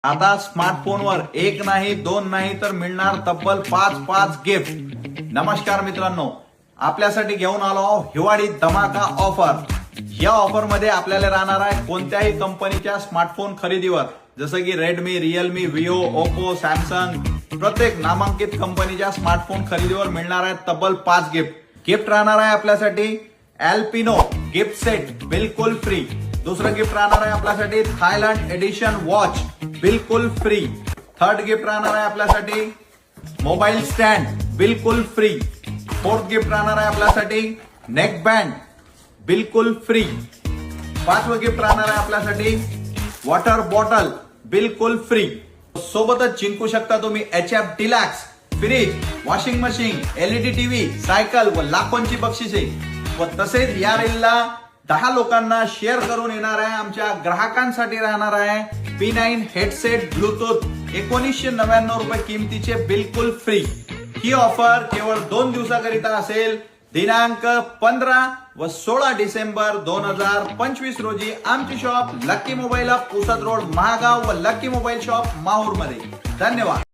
आता स्मार्टफोनवर एक नाही दोन नाही तर मिळणार तब्बल 5 गिफ्ट। नमस्कार मित्रांनो, आपल्यासाठी घेऊन आलो हिवाळी धमाका ऑफर। या ऑफर मध्ये आपल्याला राहणार आहे कोणत्याही कंपनीच्या स्मार्टफोन खरेदीवर, जसं की Redmi, Realme, Vivo, Oppo, Samsung, प्रत्येक नामांकित कंपनीच्या स्मार्टफोन खरेदीवर मिळणार आहे तब्बल 5 गिफ्ट। गिफ्ट राहणार आहे आपल्यासाठी अल्पिनो गिफ्ट सेट बिलकुल फ्री। दुसरं गिफ्ट राहणार आहे आपल्यासाठी थायलंड एडिशन वॉच बिलकुल फ्री। थर्ड गिफ्ट राहणार आहे आपल्यासाठी मोबाईल स्टँड बिलकुल फ्री। फोर्थ गिफ्ट राहणार आहे आपल्यासाठी नेक बँड बिलकुल फ्री। पाचवं गिफ्ट राहणार आहे आपल्यासाठी वॉटर बॉटल बिलकुल फ्री। सोबतच जिंकू शकता तुम्ही HF deluxe fridge, washing machine, LED TV, cycle व लाखोंची बक्षिसे। व तसेच या रीलला 10 लोकांना शेअर करून येणार आहे आमच्या ग्राहकांसाठी राहणार आहे P9 हेडसेट ब्लूटूथ 1999 रुपये किमतीचे बिलकुल फ्री। ही ऑफर केवळ 2 दिवसाकरिता असेल, दिनांक 15 व 16 डिसेंबर 2025 रोजी आमची shop lucky mobile Pusad road Mahagaon व लकी मोबाईल शॉप माहूर मध्ये। धन्यवाद।